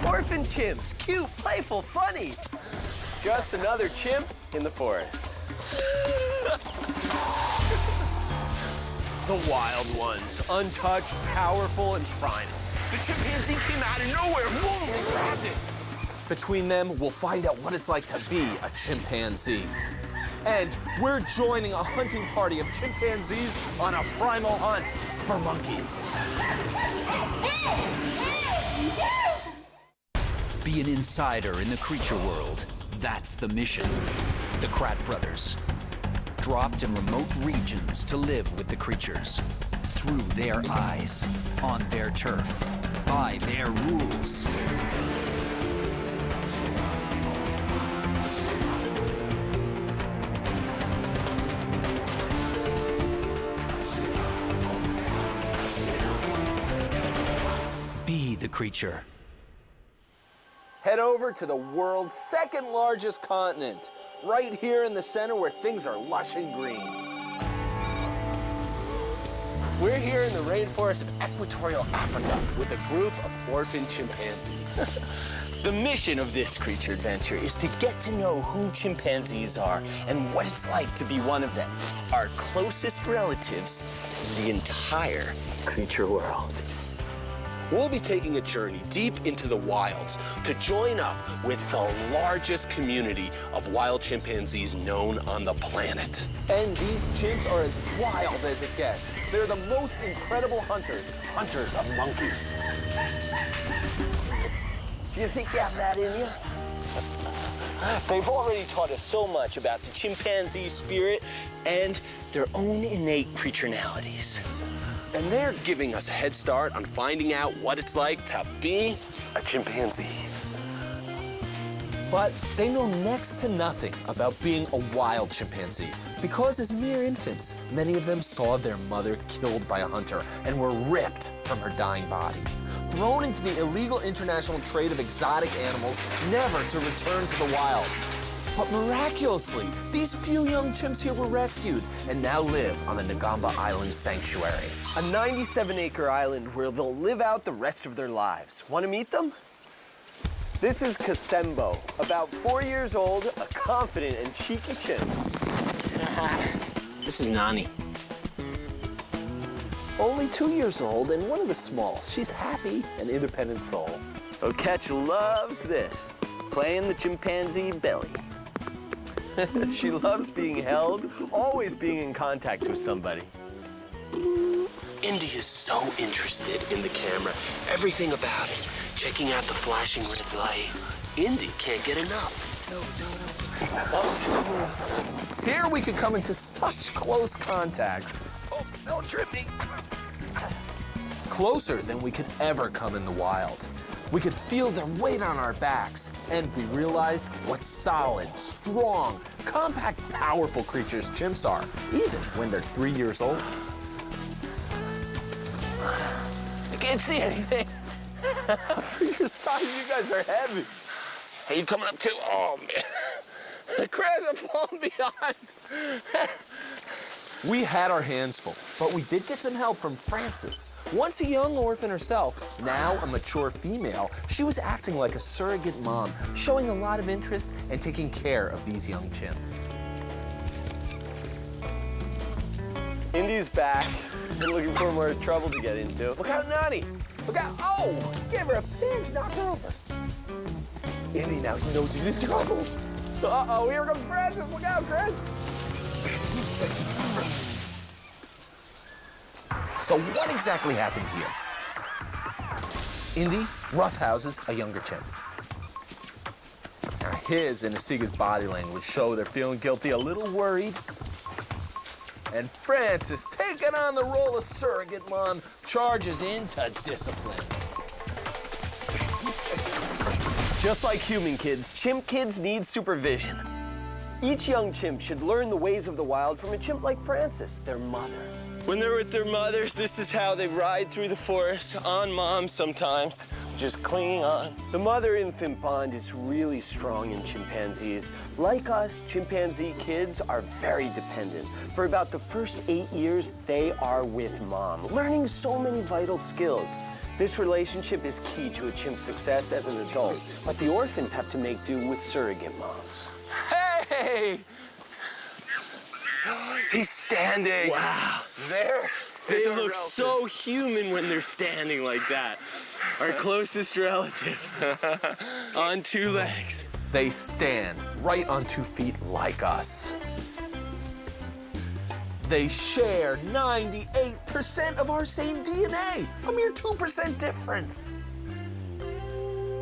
Orphan chimps, cute, playful, funny. Just another chimp in the forest. The wild ones, untouched, powerful, and primal. The chimpanzee came out of nowhere. Boom! They grabbed it. Between them, we'll find out what it's like to be a chimpanzee. And we're joining a hunting party of chimpanzees on a primal hunt for monkeys. Be an insider in the creature world. That's the mission. The Krat brothers, dropped in remote regions to live with the creatures. Through their eyes, on their turf, by their rules. Be the creature. Head over to the world's second largest continent, right here in the center where things are lush and green. We're here in the rainforest of equatorial Africa with a group of orphan chimpanzees. The mission of this creature adventure is to get to know who chimpanzees are and what it's like to be one of them, our closest relatives in the entire creature world. We'll be taking a journey deep into the wilds to join up with the largest community of wild chimpanzees known on the planet. And these chimps are as wild as it gets. They're the most incredible hunters, hunters of monkeys. Do you think you have that in you? They've already taught us so much about the chimpanzee spirit and their own innate creaturalities. And they're giving us a head start on finding out what it's like to be a chimpanzee. But they know next to nothing about being a wild chimpanzee because as mere infants, many of them saw their mother killed by a hunter and were ripped from her dying body, thrown into the illegal international trade of exotic animals, never to return to the wild. But miraculously, these few young chimps here were rescued and now live on the Ngamba Island Sanctuary. A 97-acre island where they'll live out the rest of their lives. Want to meet them? This is Kasembo, about 4 years old, a confident and cheeky chimp. This is Nani. Only 2 years old and one of the smalls. She's happy and independent soul. Oketch loves this, playing the chimpanzee belly. She loves being held, always being in contact with somebody. Indy is so interested in the camera, everything about it, checking out the flashing red light. Indy can't get enough. Here we could come into such close contact. Oh, don't trip me. Closer than we could ever come in the wild. We could feel their weight on our backs, and we realized what solid, strong, compact, powerful creatures chimps are, even when they're 3 years old. I can't see anything. For your size, you guys are heavy. Are you coming up too? Oh, man. The crabs are falling behind. We had our hands full, but we did get some help from Frances. Once a young orphan herself, now a mature female, she was acting like a surrogate mom, showing a lot of interest and taking care of these young chimps. Indy's back and looking for more trouble to get into. Look out, Nani! Look out! Oh! Give her a pinch, knock her over. Indy, now he knows he's in trouble. Uh-oh, here comes Francis. Look out, Chris. So what exactly happened here? Indy roughhouses a younger chimp. Now his and Asiga's body language show they're feeling guilty, a little worried. And Francis, taking on the role of surrogate mom, charges into discipline. Just like human kids, chimp kids need supervision. Each young chimp should learn the ways of the wild from a chimp like Frances, their mother. When they're with their mothers, this is how they ride through the forest, on mom sometimes, just clinging on. The mother-infant bond is really strong in chimpanzees. Like us, chimpanzee kids are very dependent. For about the first 8 years, they are with mom, learning so many vital skills. This relationship is key to a chimp's success as an adult, but the orphans have to make do with surrogate moms. Hey! He's standing. Wow. They look so human when they're standing like that. Our closest relatives on two legs. They stand right on 2 feet like us. They share 98% of our same DNA, a mere 2% difference.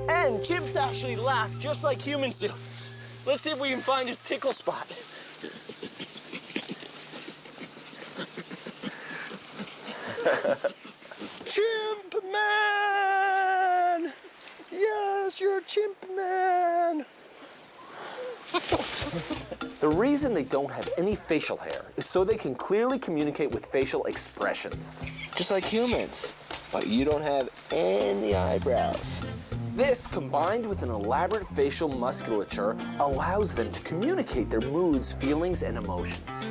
And chimps actually laugh just like humans do. Let's see if we can find his tickle spot. Chimp man! Yes, you're Chimp man! The reason they don't have any facial hair is so they can clearly communicate with facial expressions. Just like humans. But you don't have any eyebrows. This, combined with an elaborate facial musculature, allows them to communicate their moods, feelings, and emotions.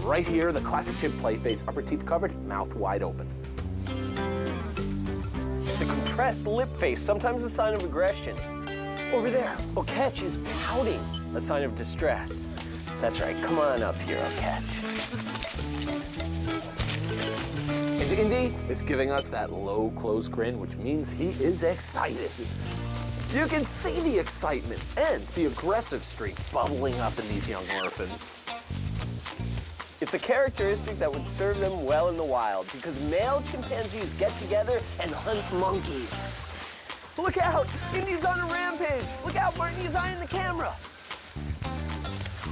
Right here, the classic chimp play face, upper teeth covered, mouth wide open. The compressed lip face, sometimes a sign of aggression. Over there, Oketch is pouting, a sign of distress. That's right, come on up here, Oketch. And Indy is giving us that low, closed grin, which means he is excited. You can see the excitement and the aggressive streak bubbling up in these young orphans. It's a characteristic that would serve them well in the wild because male chimpanzees get together and hunt monkeys. Look out! Indy's on a rampage! Look out, Martin, he's eyeing the camera!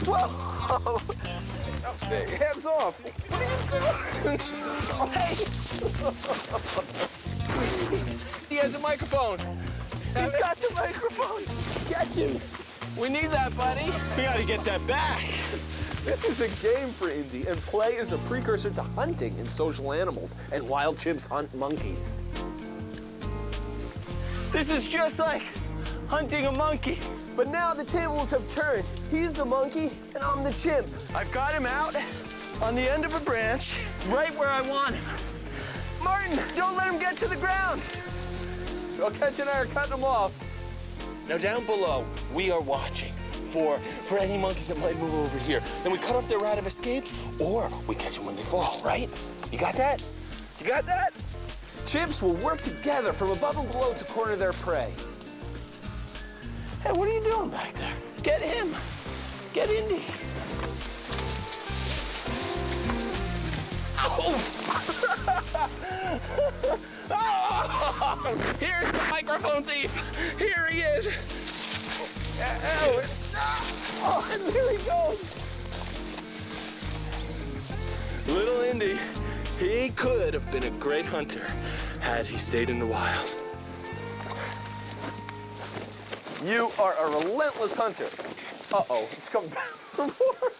Whoa! Oh, hey, hands off! What are you doing? Oh, hey! He has a microphone. He's got the microphone! Catch him! We need that, buddy. We gotta get that back. This is a game for Indy, and play is a precursor to hunting in social animals, and wild chimps hunt monkeys. This is just like hunting a monkey. But now the tables have turned. He's the monkey, and I'm the chimp. I've got him out on the end of a branch, right where I want him. Martin, don't let him get to the ground! Oketch and I are cutting him off. Now down below, we are watching for any monkeys that might move over here. Then we cut off their route of escape, or we catch them when they fall, right? You got that? You got that? Chimps will work together from above and below to corner their prey. Hey, what are you doing back there? Get him. Get Indy. Here's the microphone thief. Here he is. Oh, and there he goes. Little Indy, he could have been a great hunter had he stayed in the wild. You are a relentless hunter. Uh-oh, it's coming back for more.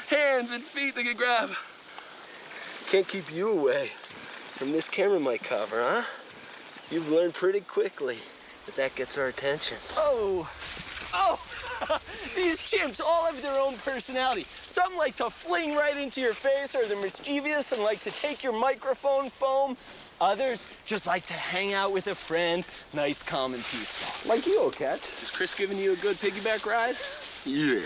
Hands and feet they can grab. Can't keep you away from this camera mic cover, huh? You've learned pretty quickly that gets our attention. Oh! These chimps all have their own personality. Some like to fling right into your face, or they're mischievous and like to take your microphone foam. Others just like to hang out with a friend, nice, calm, and peaceful. Like you, Oketch. Is Chris giving you a good piggyback ride? Yeah.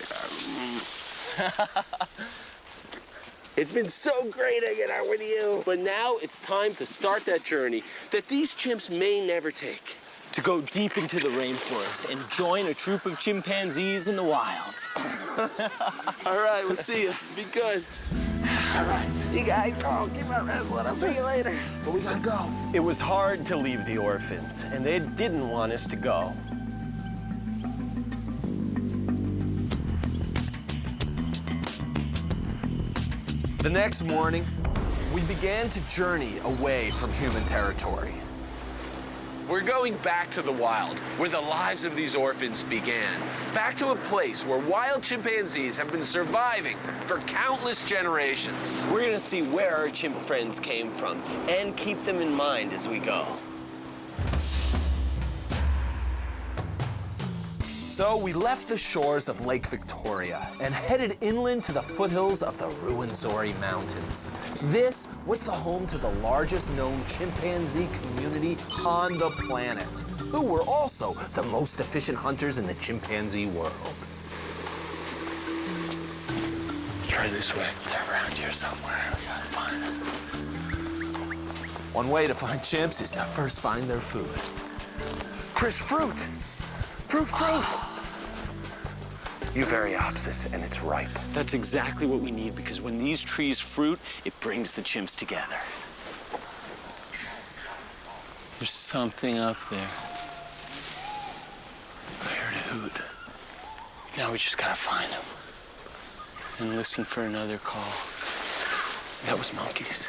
It's been so great hanging out with you. But now it's time to start that journey that these chimps may never take. To go deep into the rainforest and join a troop of chimpanzees in the wild. All right, we'll see you. Be good. All right, see you guys. Oh, keep on wrestling. I'll see you later. But we gotta go. It was hard to leave the orphans, and they didn't want us to go. The next morning, we began to journey away from human territory. We're going back to the wild, where the lives of these orphans began. Back to a place where wild chimpanzees have been surviving for countless generations. We're gonna see where our chimp friends came from and keep them in mind as we go. So we left the shores of Lake Victoria and headed inland to the foothills of the Ruwenzori Mountains. This was the home to the largest known chimpanzee community on the planet, who were also the most efficient hunters in the chimpanzee world. Try this way. They're around here somewhere. We gotta find them. One way to find chimps is to first find their food. Chris, fruit! Fruit! Euphoriopsis, and it's ripe. That's exactly what we need, because when these trees fruit, it brings the chimps together. There's something up there. I heard a hoot. Now we just gotta find him and listen for another call. That was monkeys.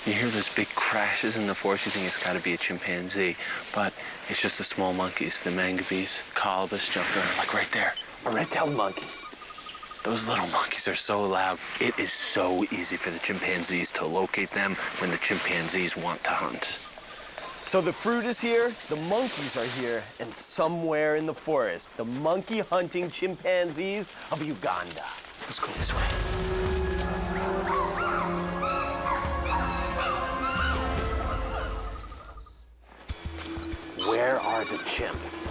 You hear those big crashes in the forest, you think it's gotta be a chimpanzee, but it's just the small monkeys, the mangabeys, colobus jumping around, like right there, a red-tailed monkey. Those little monkeys are so loud. It is so easy for the chimpanzees to locate them when the chimpanzees want to hunt. So the fruit is here, the monkeys are here, and somewhere in the forest, the monkey hunting chimpanzees of Uganda. Let's go this way. Where are the chimps?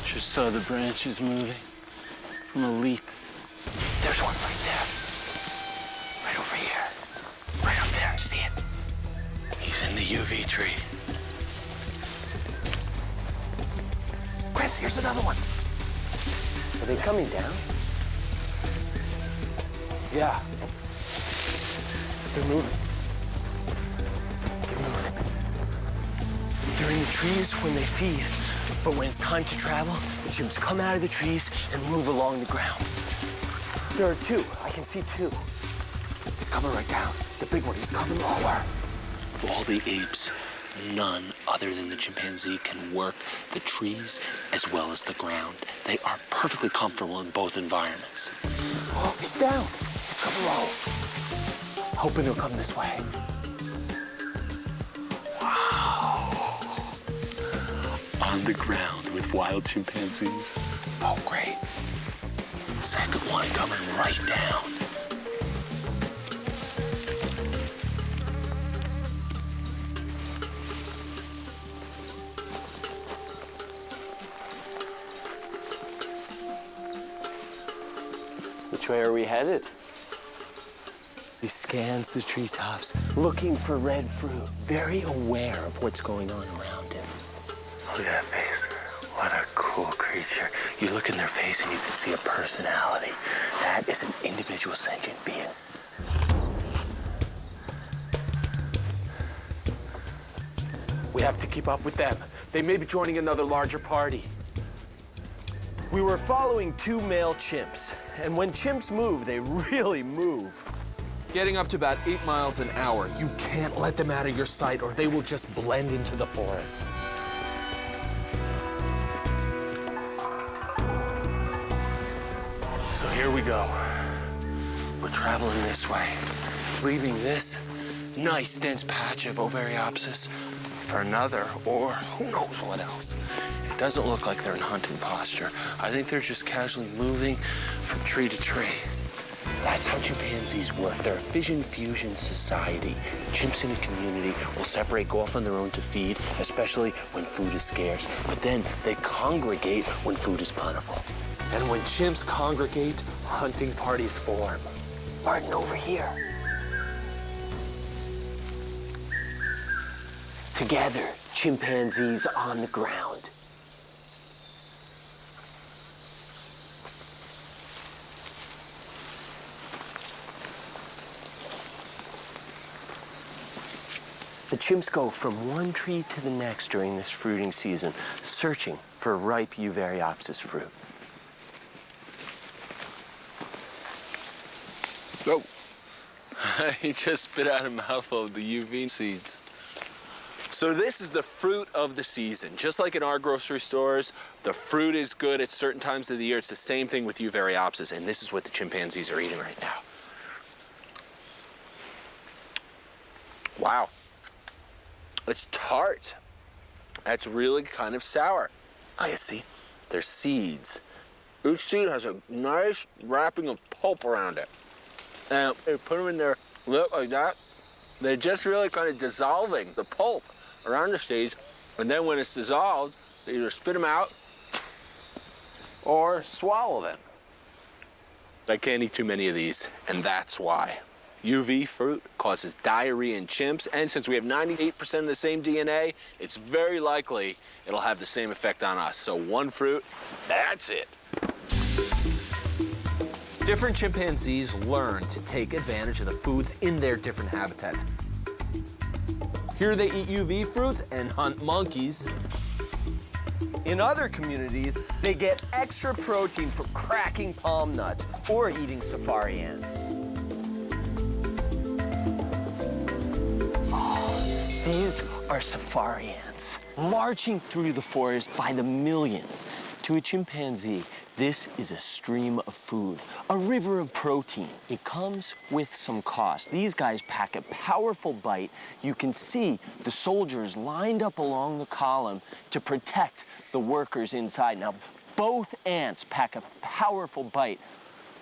Just saw the branches moving from a leap. There's one right there. Right over here. Right up there. See it? He's in the UV tree. Chris, here's another one. Are they coming down? Yeah. They're moving. They're in the trees when they feed, but when it's time to travel, the chimps come out of the trees and move along the ground. There are two. I can see two. He's coming right down. The big one, he's coming lower. Of all the apes, none other than the chimpanzee can work the trees as well as the ground. They are perfectly comfortable in both environments. Oh, he's down. He's coming low. Hoping he'll come this way. On the ground with wild chimpanzees. Oh, great. Second one coming right down. Which way are we headed? He scans the treetops, looking for red fruit, very aware of what's going on around him. Look at that face. What a cool creature. You look in their face and you can see a personality. That is an individual sentient being. We have to keep up with them. They may be joining another larger party. We were following two male chimps, and when chimps move, they really move. Getting up to about 8 miles an hour, you can't let them out of your sight or they will just blend into the forest. So here we go. We're traveling this way, leaving this nice dense patch of Ovariopsis for another, or who knows what else. It doesn't look like they're in hunting posture. I think they're just casually moving from tree to tree. That's how chimpanzees work. They're a fission-fusion society. Chimps in a community will separate, go off on their own to feed, especially when food is scarce. But then they congregate when food is plentiful. And when chimps congregate, hunting parties form. Martin, over here. Together, chimpanzees on the ground. The chimps go from one tree to the next during this fruiting season, searching for ripe Euphoriopsis fruit. Oh, he just spit out a mouthful of the UV seeds. So this is the fruit of the season. Just like in our grocery stores, the fruit is good at certain times of the year. It's the same thing with Euphoriopsis, and this is what the chimpanzees are eating right now. Wow. It's tart. That's really kind of sour. Oh, you see, there's seeds. Each seed has a nice wrapping of pulp around it. And you put them in their lip like that, they're just really kind of dissolving the pulp around the seeds. And then when it's dissolved, they either spit them out or swallow them. I can't eat too many of these, and that's why. UV fruit causes diarrhea in chimps, and since we have 98% of the same DNA, it's very likely it'll have the same effect on us. So one fruit, that's it. Different chimpanzees learn to take advantage of the foods in their different habitats. Here they eat UV fruits and hunt monkeys. In other communities, they get extra protein from cracking palm nuts or eating safari ants. These are safari ants, marching through the forest by the millions. To a chimpanzee, this is a stream of food, a river of protein. It comes with some cost. These guys pack a powerful bite. You can see the soldiers lined up along the column to protect the workers inside. Now, both ants pack a powerful bite.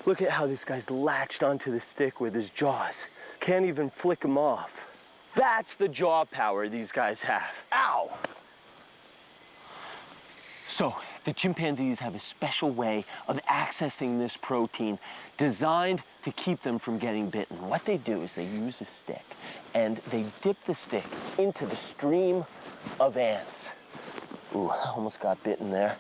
Look at how this guy's latched onto the stick with his jaws. Can't even flick him off. That's the jaw power these guys have. Ow! So, the chimpanzees have a special way of accessing this protein designed to keep them from getting bitten. What they do is they use a stick and they dip the stick into the stream of ants. Ooh, I almost got bitten there.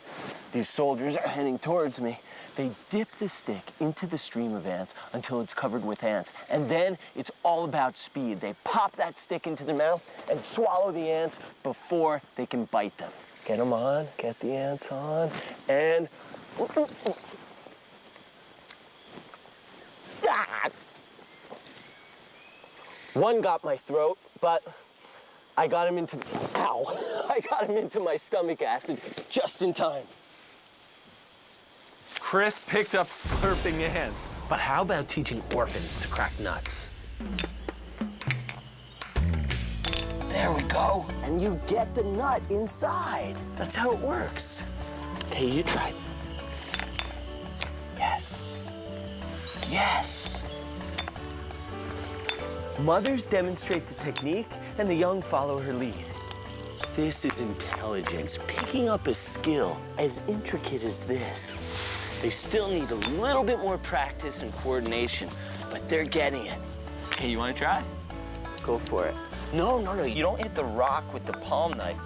These soldiers are heading towards me. They dip the stick into the stream of ants until it's covered with ants. And then it's all about speed. They pop that stick into their mouth and swallow the ants before they can bite them. Get them on, get the ants on, and... Ah! One got my throat, but I got him into... Ow! I got him into my stomach acid just in time. Chris picked up slurping ants. But how about teaching orphans to crack nuts? There we go. And you get the nut inside. That's how it works. Okay, you try. Yes. Yes. Mothers demonstrate the technique, and the young follow her lead. This is intelligence, picking up a skill as intricate as this. They still need a little bit more practice and coordination, but they're getting it. Okay, you want to try? Go for it. No, you don't hit the rock with the palm knife.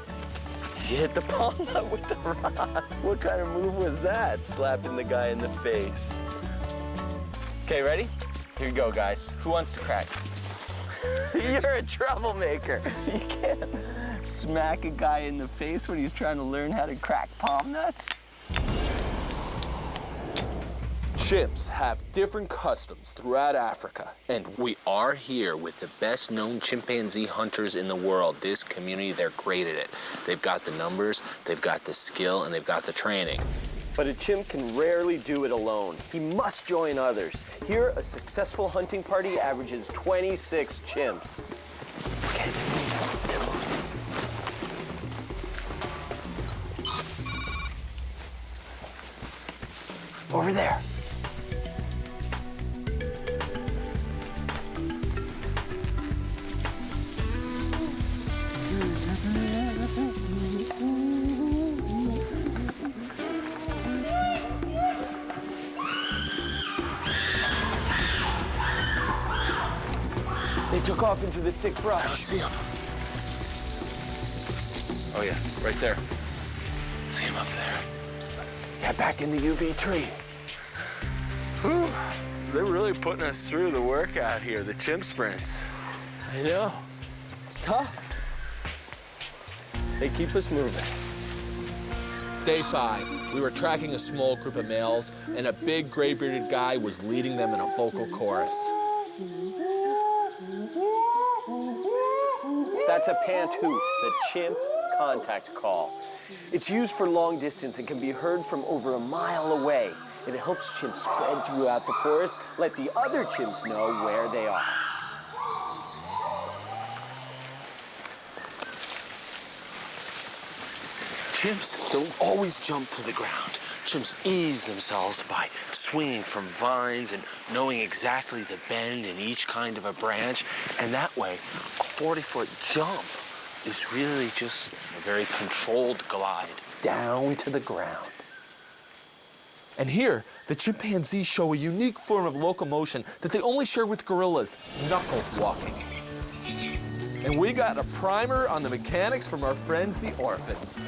You hit the palm nut with the rock. What kind of move was that? Slapping the guy in the face. Okay, ready? Here you go, guys. Who wants to crack? You're a troublemaker. You can't smack a guy in the face when he's trying to learn how to crack palm nuts. Chimps have different customs throughout Africa, and we are here with the best known chimpanzee hunters in the world. This community, they're great at it. They've got the numbers, they've got the skill, and they've got the training. But a chimp can rarely do it alone. He must join others. Here, a successful hunting party averages 26 chimps. Okay. Over there. They took off into the thick brush. I don't see him. Oh yeah, right there. See him up there. Get back in the UV tree. Whew. They're really putting us through the workout here, the chimp sprints. I know. It's tough. They keep us moving. Day 5, we were tracking a small group of males, and a big gray-bearded guy was leading them in a vocal chorus. That's a pant hoot, the chimp contact call. It's used for long distance and can be heard from over a mile away. It helps chimps spread throughout the forest, let the other chimps know where they are. Chimps don't always jump to the ground. Chimps ease themselves by swinging from vines and knowing exactly the bend in each kind of a branch. And that way, a 40-foot jump is really just a very controlled glide down to the ground. And here, the chimpanzees show a unique form of locomotion that they only share with gorillas, knuckle walking. And we got a primer on the mechanics from our friends, the orphans.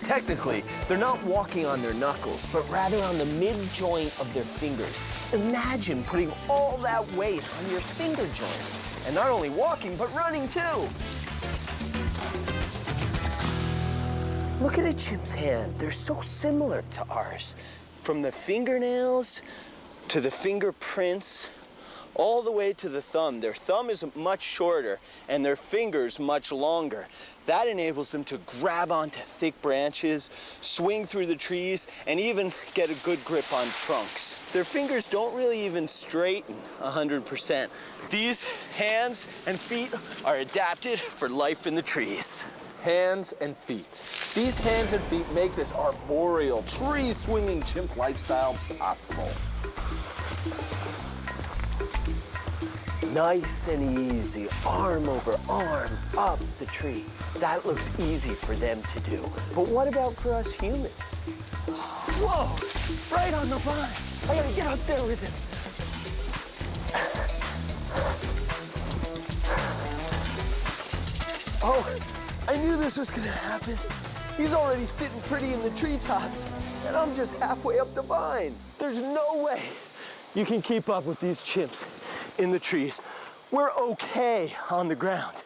Technically, they're not walking on their knuckles, but rather on the mid-joint of their fingers. Imagine putting all that weight on your finger joints. And not only walking, but running too. Look at a chimp's hand. They're so similar to ours. From the fingernails to the fingerprints, all the way to the thumb. Their thumb is much shorter and their fingers much longer. That enables them to grab onto thick branches, swing through the trees, and even get a good grip on trunks. Their fingers don't really even straighten 100%. These hands and feet are adapted for life in the trees. Hands and feet. These hands and feet make this arboreal, tree-swinging chimp lifestyle possible. Nice and easy, arm over arm, up the tree. That looks easy for them to do. But what about for us humans? Whoa, right on the vine. I gotta get up there with him. Oh, I knew this was gonna happen. He's already sitting pretty in the treetops, and I'm just halfway up the vine. There's no way you can keep up with these chimps in the trees. We're okay on the ground,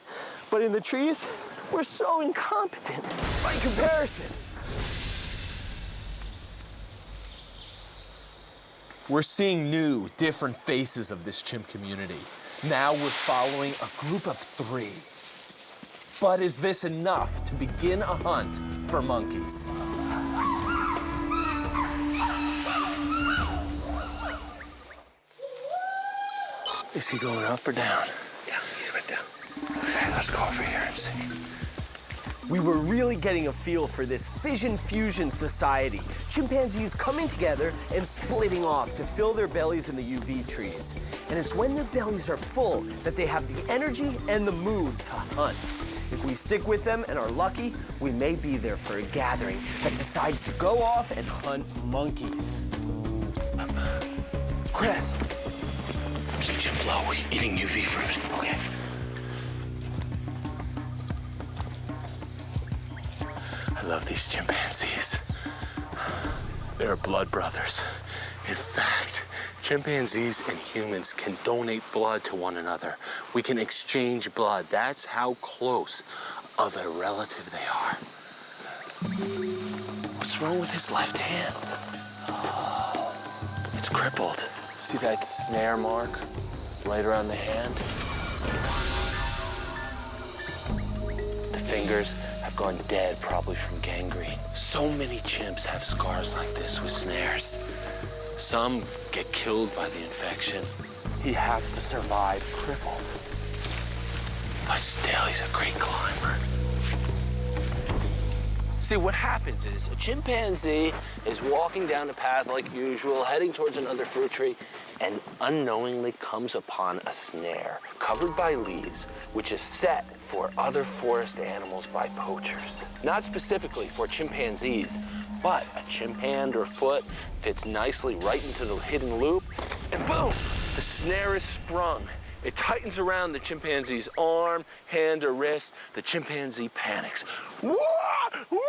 but in the trees, we're so incompetent by comparison. We're seeing new, different faces of this chimp community. Now we're following a group of 3. But is this enough to begin a hunt for monkeys? Is he going up or down? Down, he's right down. Okay, let's go over here and see. We were really getting a feel for this fission-fusion society. Chimpanzees coming together and splitting off to fill their bellies in the UV trees. And it's when their bellies are full that they have the energy and the mood to hunt. If we stick with them and are lucky, we may be there for a gathering that decides to go off and hunt monkeys. Chris. Jim Blow, eating UV fruit. Okay. I love these chimpanzees. They're blood brothers. In fact, chimpanzees and humans can donate blood to one another. We can exchange blood. That's how close of a relative they are. What's wrong with his left hand? Oh, it's crippled. See that snare mark right around the hand? The fingers have gone dead, probably from gangrene. So many chimps have scars like this with snares. Some get killed by the infection. He has to survive crippled. But still, he's a great climber. See, what happens is a chimpanzee is walking down the path like usual, heading towards another fruit tree, and unknowingly comes upon a snare covered by leaves, which is set for other forest animals by poachers. Not specifically for chimpanzees, but a chimpan or foot fits nicely right into the hidden loop, and boom, the snare is sprung. It tightens around the chimpanzee's arm, hand, or wrist. The chimpanzee panics. Wah! Wah!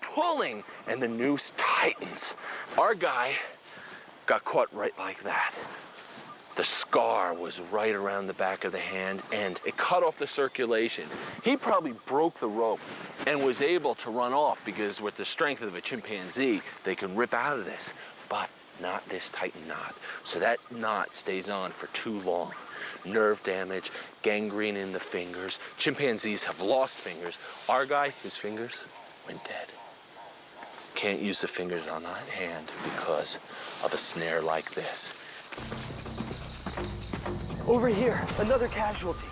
Pulling, and the noose tightens. Our guy got caught right like that. The scar was right around the back of the hand, and it cut off the circulation. He probably broke the rope and was able to run off because with the strength of a chimpanzee, they can rip out of this, but not this tightened knot. So that knot stays on for too long. Nerve damage, gangrene in the fingers. Chimpanzees have lost fingers. Our guy, his fingers went dead. Can't use the fingers on that hand because of a snare like this. Over here, another casualty.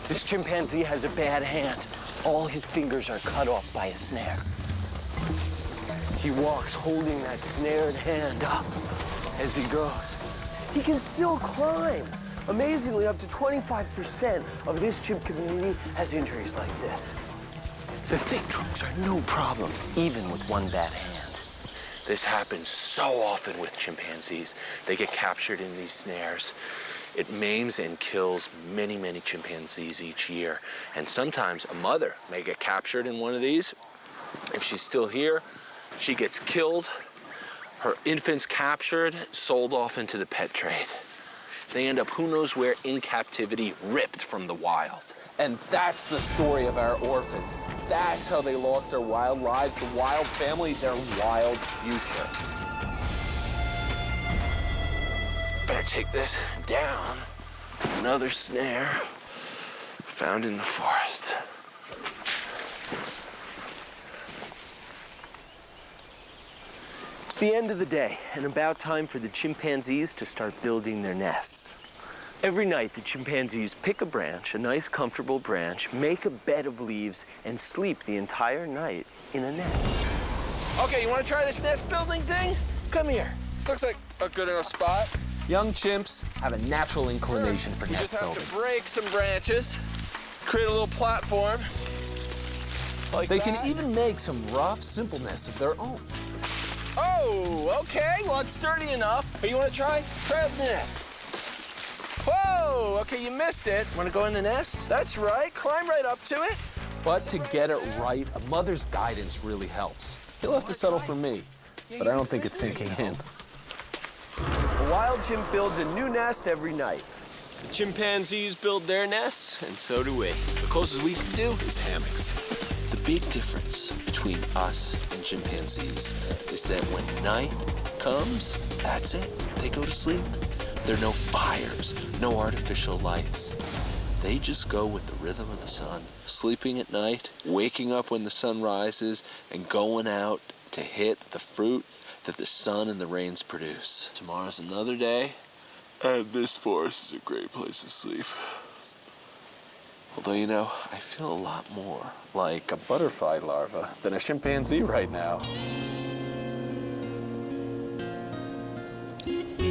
This chimpanzee has a bad hand. All his fingers are cut off by a snare. He walks holding that snared hand up as he goes. He can still climb. Amazingly, up to 25% of this chimp community has injuries like this. The thick trunks are no problem, even with one bad hand. This happens so often with chimpanzees. They get captured in these snares. It maims and kills many, many chimpanzees each year. And sometimes a mother may get captured in one of these. If she's still here, she gets killed. Her infant's captured, sold off into the pet trade. They end up who knows where in captivity, ripped from the wild. And that's the story of our orphans. That's how they lost their wild lives, the wild family, their wild future. Better take this down. Another snare found in the forest. It's the end of the day, and about time for the chimpanzees to start building their nests. Every night, the chimpanzees pick a branch, a nice, comfortable branch, make a bed of leaves, and sleep the entire night in a nest. Okay, you want to try this nest building thing? Come here. Looks like a good enough spot. Young chimps have a natural inclination for You nest just have building. to break some branches, create a little platform. Like They that. can even make some rough, simple nests of their own. Oh, okay. Well, it's sturdy enough. Hey, you want to try? Try up the nest. Whoa, okay, you missed it. Want to go in the nest? That's right. Climb right up to it. But to get it right, a mother's guidance really helps. He'll have to settle for me, but I don't think it's sinking in. The wild chimp builds a new nest every night. The chimpanzees build their nests, and so do we. The closest we can do is hammocks. The big difference between us and chimpanzees is that when night comes, that's it. They go to sleep. There are no fires, no artificial lights. They just go with the rhythm of the sun, sleeping at night, waking up when the sun rises, and going out to hit the fruit that the sun and the rains produce. Tomorrow's another day, and this forest is a great place to sleep. Although, you know, I feel a lot more like A butterfly larva than a chimpanzee right now.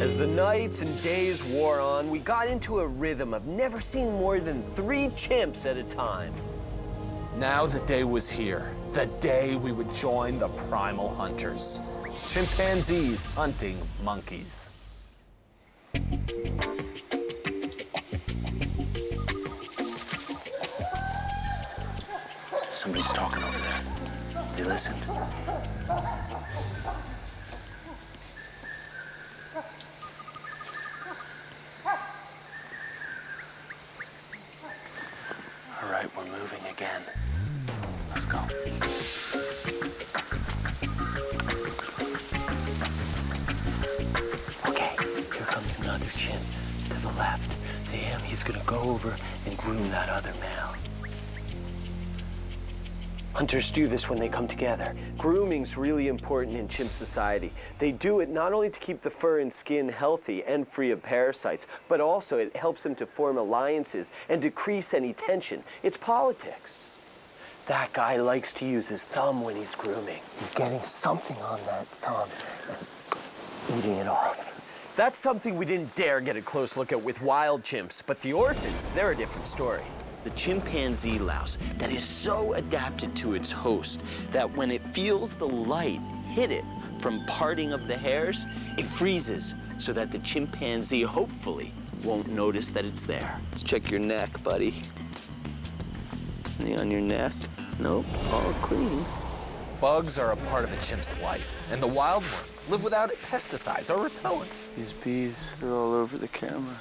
As the nights and days wore on, we got into a rhythm of never seeing more than 3 chimps at a time. Now the day was here, the day we would join the primal hunters. Chimpanzees hunting monkeys. somebody's talking over there. They listened. All right, we're moving again. Let's go. Okay, here comes another chimp to the left. To him, he's gonna go over and groom that other male. Hunters do this when they come together. Grooming's really important in chimp society. They do it not only to keep the fur and skin healthy and free of parasites, but also it helps them to form alliances and decrease any tension. It's politics. That guy likes to use his thumb when he's grooming. He's getting something on that thumb and eating it off. That's something we didn't dare get a close look at with wild chimps, but the orphans, they're a different story. The chimpanzee louse that is so adapted to its host that when it feels the light hit it from parting of the hairs, it freezes so that the chimpanzee hopefully won't notice that it's there. Let's check your neck, buddy. Anything on your neck? Nope, all clean. Bugs are a part of a chimp's life, and the wild ones live without pesticides or repellents. These bees, they're all over the camera.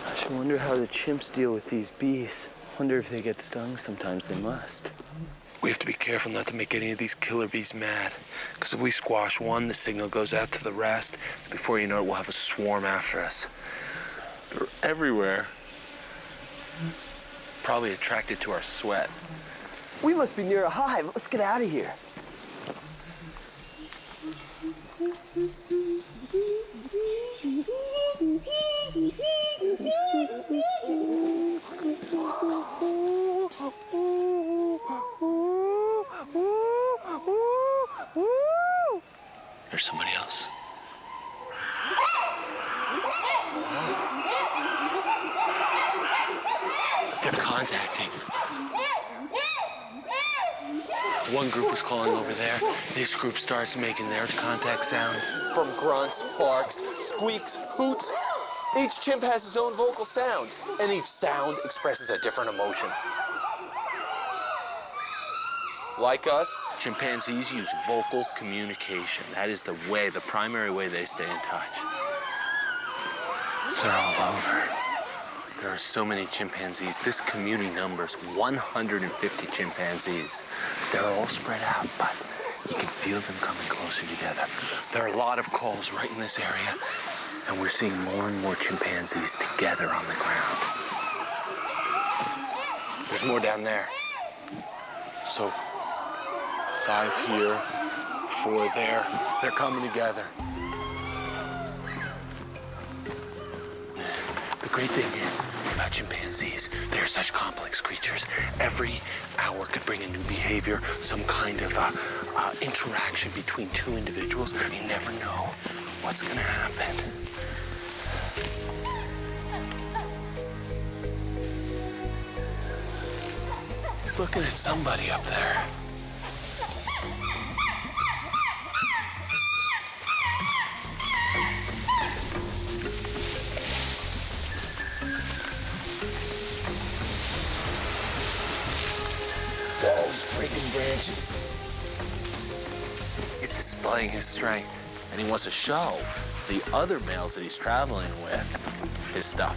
I wonder how the chimps deal with these bees. Wonder if they get stung. Sometimes they must. We have to be careful not to make any of these killer bees mad. Because if we squash one, the signal goes out to the rest. Before you know it, we'll have a swarm after us. They're everywhere. Probably attracted to our sweat. We must be near a hive. Let's get out of here. contacting. One group is calling over there. This group starts making their contact sounds. From grunts, barks, squeaks, hoots, each chimp has his own vocal sound, and each sound expresses a different emotion. Like us, Chimpanzees use vocal communication. That is the primary way they stay in touch. They're all over. There are so many chimpanzees. This community numbers 150 chimpanzees. They're all spread out, but you can feel them coming closer together. There are a lot of calls right in this area, and we're seeing more and more chimpanzees together on the ground. There's more down there. So 5 here, 4 there. They're coming together. The great thing is about chimpanzees, they're such complex creatures. Every hour could bring a new behavior, some kind of interaction between two individuals. You never know what's gonna happen. He's looking at somebody up there. Breaking branches. He's displaying his strength, and he wants to show the other males that he's traveling with his stuff.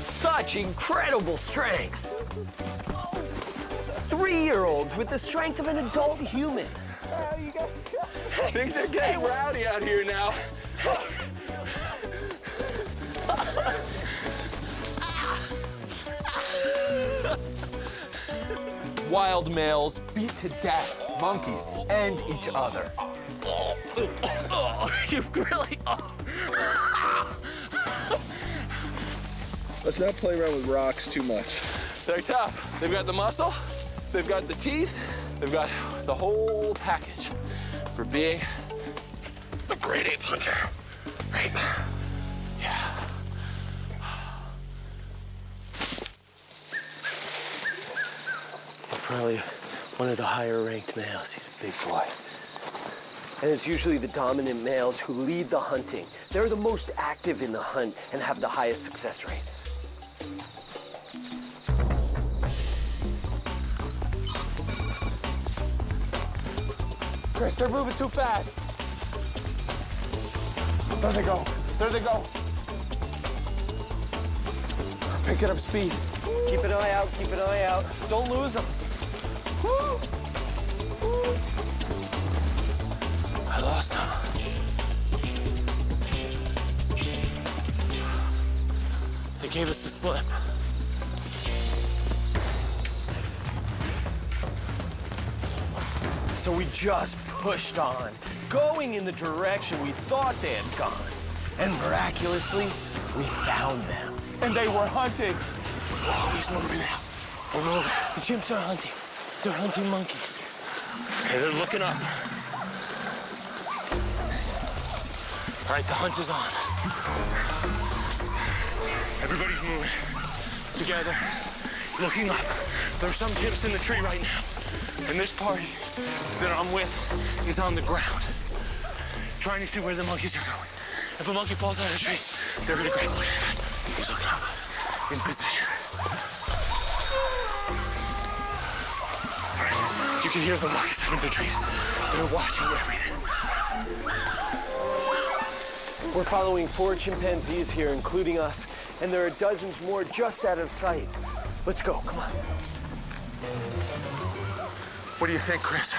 Such incredible strength. 3-year-olds with the strength of an adult human. Things are getting rowdy out here now. Wild males beat to death monkeys and each other. You really Let's not play around with rocks too much. They're tough. They've got the muscle, they've got the teeth, they've got the whole package for being a great ape hunter, right? Yeah. Probably one of the higher ranked males. He's a big boy. And it's usually the dominant males who lead the hunting. They're the most active in the hunt and have the highest success rates. Chris, they're moving too fast. There they go. There they go. Picking up speed. Keep an eye out, keep an eye out. Don't lose them. I lost him. They gave us the slip. So we just pushed on, going in the direction we thought they had gone. And miraculously, we found them. And they were hunting. Oh, he's moving now. We're moving. The chimps are hunting. They're hunting monkeys. Okay, they're looking up. All right, the hunt is on. Everybody's moving together, looking up. There's some chimps in the tree right now. And this party that I'm with is on the ground, trying to see where the monkeys are going. If a monkey falls out of the tree, they're gonna grab the lead. He's looking up, in position. All right, you can hear the monkeys up in the trees. They're watching everything. We're following 4 chimpanzees here, including us, and there are dozens more just out of sight. Let's go, come on. What do you think, Chris?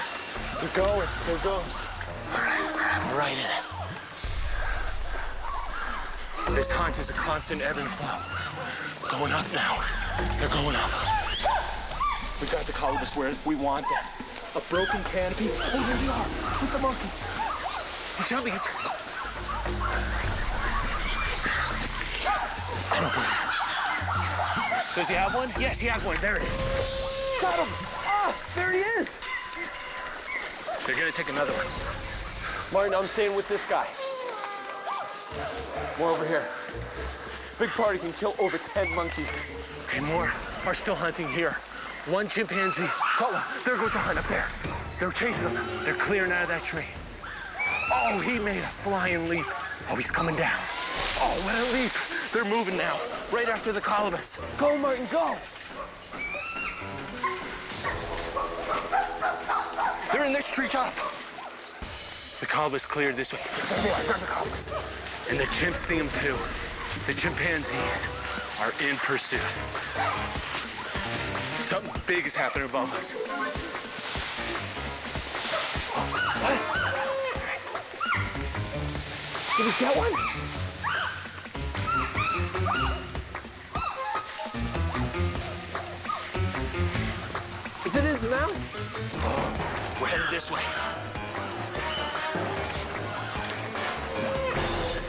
They're going, they're going. All right, we're right in it. This hunt is a constant ebb and flow. Going up now. They're going up. We got the colobus where we want them. A broken canopy. Oh, there they are, with the monkeys. He's jumping. I don't believe it. Does he have one? Yes, he has one. There it is. Got him! Ah, there he is! They're gonna take another one. Martin, I'm staying with this guy. More over here. Big party can kill over 10 monkeys. Okay, more are still hunting here. One chimpanzee caught one. There goes the hunt up there. They're chasing them. They're clearing out of that tree. Oh, he made a flying leap. Oh, he's coming down. Oh, what a leap. They're moving now, right after the colobus. Go, Martin, go. They're in this treetop. The colobus cleared this way. There they are, grab the colobus. And the chimps see them too. The chimpanzees are in pursuit. Something big is happening above us. What? Did we get one? Is it his mouth? We're headed this way.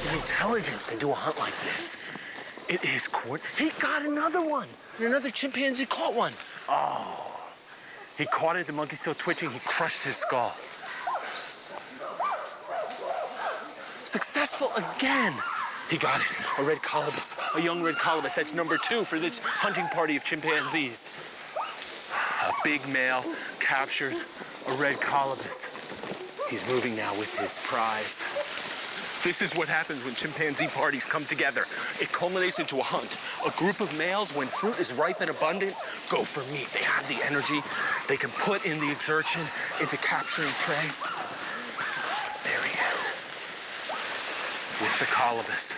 The intelligence to do a hunt like this. It is He got another one. And another chimpanzee caught one. Oh. He caught it, the monkey's still twitching. He crushed his skull. Successful again. He got it, a red colobus, a young red colobus. That's number 2 for this hunting party of chimpanzees. A big male captures a red colobus. He's moving now with his prize. This is what happens when chimpanzee parties come together. It culminates into a hunt. A group of males, when fruit is ripe and abundant, go for meat. They have the energy. They can put in the exertion into capturing prey. There he is, with the colobus.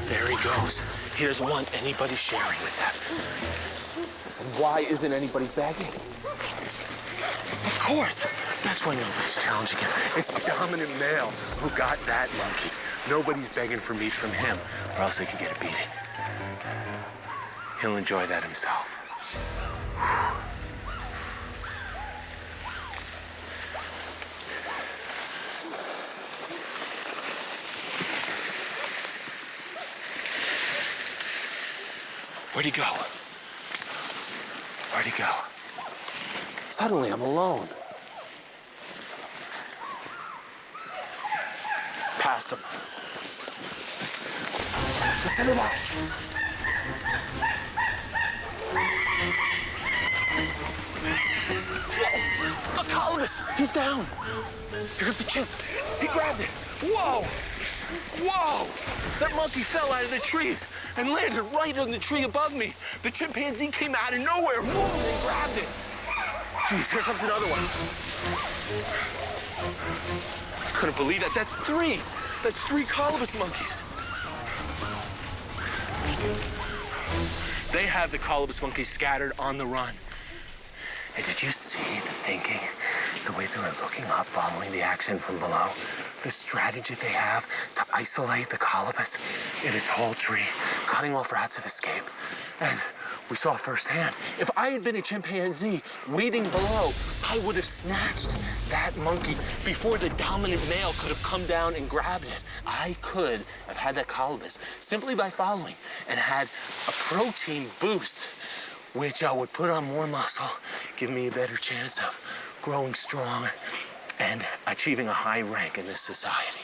There he goes. He doesn't want anybody sharing with that. And why isn't anybody begging? Of course. That's why nobody's challenging him. It's the dominant male who got that monkey. Nobody's begging for meat from him, or else they could get a beating. He'll enjoy that himself. Where'd he go? Where'd he go? Suddenly, I'm alone. Past him. Listen to that. A colobus! He's down! Here comes a chimp. He grabbed it. Whoa! Whoa! That monkey fell out of the trees and landed right on the tree above me. The chimpanzee came out of nowhere. Whoa! And grabbed it. Jeez, here comes another one. I couldn't believe that. That's 3. That's 3 colobus monkeys. They have the colobus monkeys scattered on the run. And did you see the thinking? The way they were looking up, following the action from below? The strategy they have to isolate the colobus in a tall tree, cutting off routes of escape. And we saw firsthand. If I had been a chimpanzee waiting below, I would have snatched that monkey before the dominant male could have come down and grabbed it. I could have had that colobus simply by following and had a protein boost, which I would put on more muscle, give me a better chance of growing strong and achieving a high rank in this society.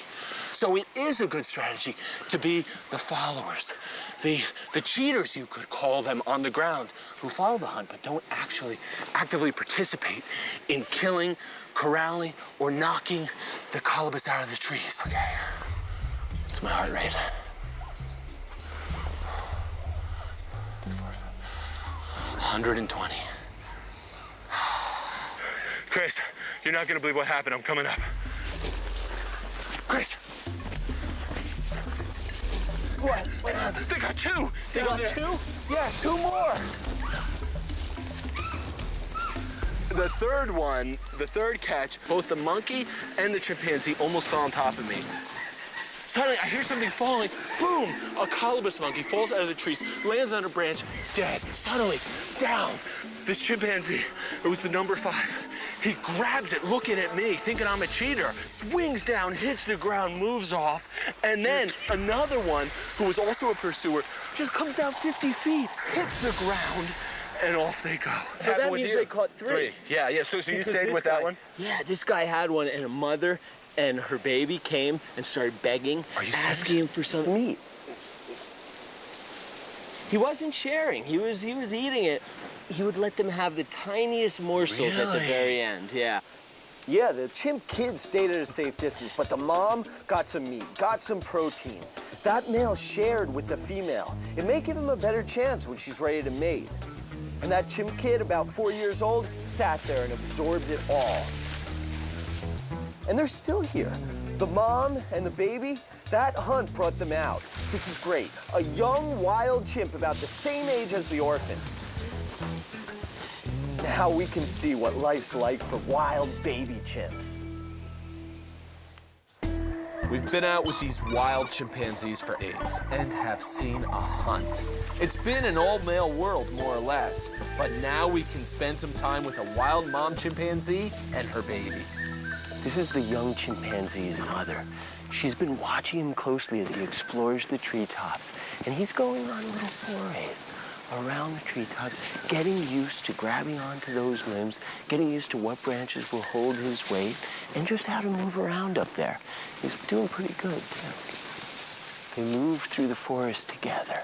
So it is a good strategy to be the followers, the cheaters, you could call them, on the ground, who follow the hunt but don't actually actively participate in killing, corralling, or knocking the colobus out of the trees. Okay, what's my heart rate? 120. Chris, you're not gonna believe what happened. I'm coming up. Chris. What? What happened? They got 2. They got 2? Yeah, 2 more. The third one, the third catch, both the monkey and the chimpanzee almost fell on top of me. Suddenly, I hear something falling. Boom! A colobus monkey falls out of the trees, lands on a branch, dead. Suddenly, down. This chimpanzee, it was the number 5. He grabs it, looking at me, thinking I'm a cheater. Swings down, hits the ground, moves off. And then another one, who was also a pursuer, just comes down 50 feet, hits the ground, and off they go. So that means they caught three. Yeah, yeah. So you Because stayed this with that guy- one? Yeah, this guy had one, and a mother and her baby came and started begging, Are you asking serious? him for some meat. He wasn't sharing. He was eating it. He would let them have the tiniest morsels at the Really? very end. Yeah. Yeah, the chimp kid stayed at a safe distance, but the mom got some meat, got some protein. That male shared with the female. It may give him a better chance when she's ready to mate. And that chimp kid, about 4 years old, sat there and absorbed it all. And they're still here. The mom and the baby, that hunt brought them out. This is great. A young, wild chimp about the same age as the orphans. Now we can see what life's like for wild baby chimps. We've been out with these wild chimpanzees for ages and have seen a hunt. It's been an all-male world, more or less, but now we can spend some time with a wild mom chimpanzee and her baby. This is the young chimpanzee's mother. She's been watching him closely as he explores the treetops, and he's going on little forays around the treetops, getting used to grabbing onto those limbs, getting used to what branches will hold his weight, and just how to move around up there. He's doing pretty good, too. They move through the forest together,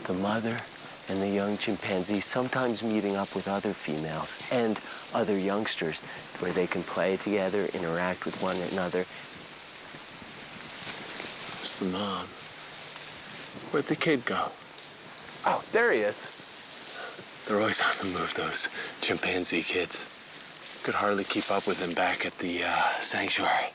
the mother and the young chimpanzee, sometimes meeting up with other females and other youngsters where they can play together, interact with one another. It's the mom. Where'd the kid go? Oh, there he is. They're always on the move, those chimpanzee kids. Could hardly keep up with them back at the sanctuary.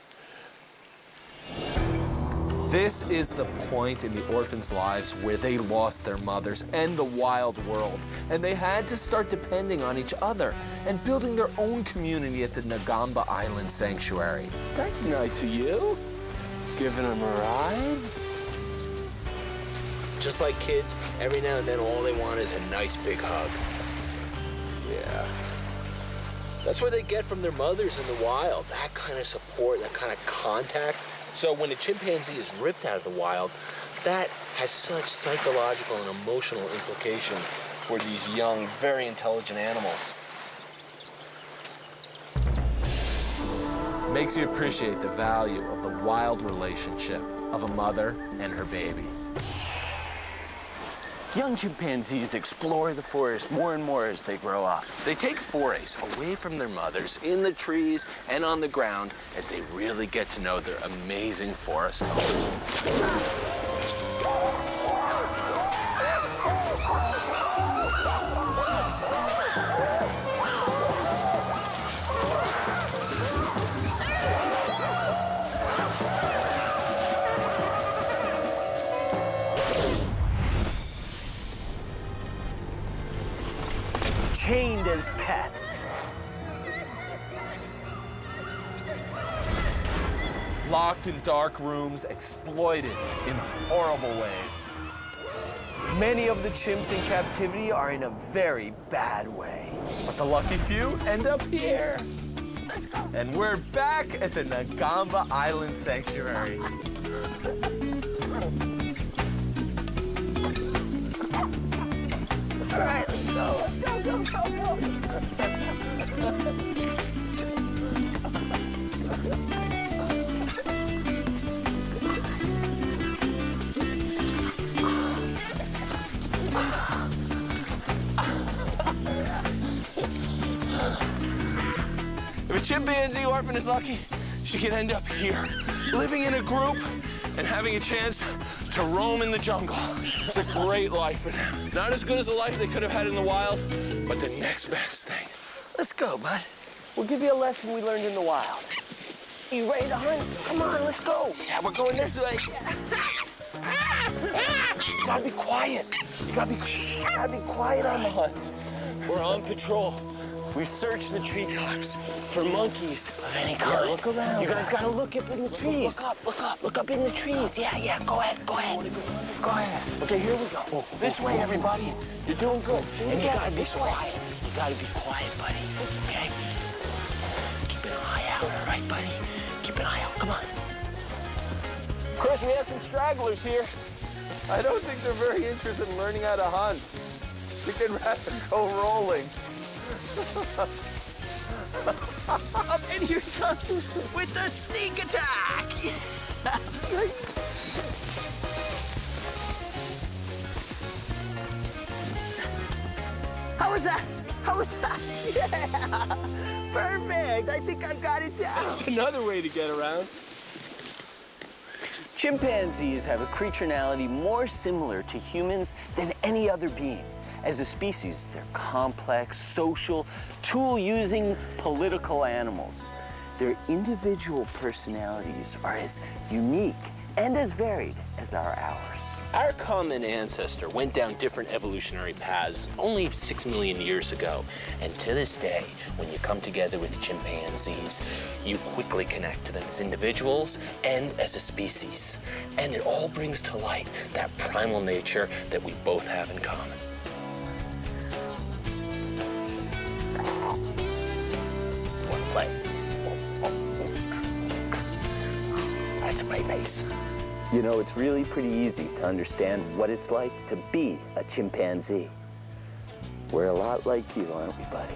This is the point in the orphans' lives where they lost their mothers and the wild world, and they had to start depending on each other and building their own community at the Ngamba Island Sanctuary. That's nice of you. Giving him a ride. Just like kids, every now and then all they want is a nice big hug. Yeah. That's what they get from their mothers in the wild, that kind of support, that kind of contact. So when a chimpanzee is ripped out of the wild, that has such psychological and emotional implications for these young, very intelligent animals. Makes you appreciate the value of the wild relationship of a mother and her baby. Young chimpanzees explore the forest more and more as they grow up. They take forays away from their mothers in the trees and on the ground as they really get to know their amazing forest home. Chained as pets. Locked in dark rooms, exploited in horrible ways. Many of the chimps in captivity are in a very bad way. But the lucky few end up here. And we're back at the Ngamba Island Sanctuary. All right, let's go. Let's go. If a chimpanzee orphan is lucky, she can end up here, living in a group and having a chance to roam in the jungle. It's a great life for them. Not as good as the life they could have had in the wild, but the next best thing. Let's go, bud. We'll give you a lesson we learned in the wild. You ready to hunt? Come on, let's go. Yeah, we're going this way. You gotta be quiet. You gotta be quiet on the hunt. We're on patrol. We searched the treetops for monkeys of any kind. Look around. You guys gotta look up in the trees. Look up in the trees. Yeah, go ahead. Go ahead. Okay, here we go. This way, everybody. You're doing good. And you gotta be quiet. You gotta be quiet, buddy. Okay? Keep an eye out, all right, buddy? Keep an eye out. Come on. Chris, we have some stragglers here. I don't think they're very interested in learning how to hunt. We can go rolling. Up, and here he comes with the sneak attack. How was that? How was that? Yeah! Perfect! I think I've got it down. That's another way to get around. Chimpanzees have a creaturality more similar to humans than any other being. As a species, they're complex, social, tool-using, political animals. Their individual personalities are as unique and as varied as are ours. Our common ancestor went down different evolutionary paths only 6 million years ago. And to this day, when you come together with chimpanzees, you quickly connect to them as individuals and as a species. And it all brings to light that primal nature that we both have in common. Wanna play? That's my face. You know, it's really pretty easy to understand what it's like to be a chimpanzee. We're a lot like you, aren't we, buddy?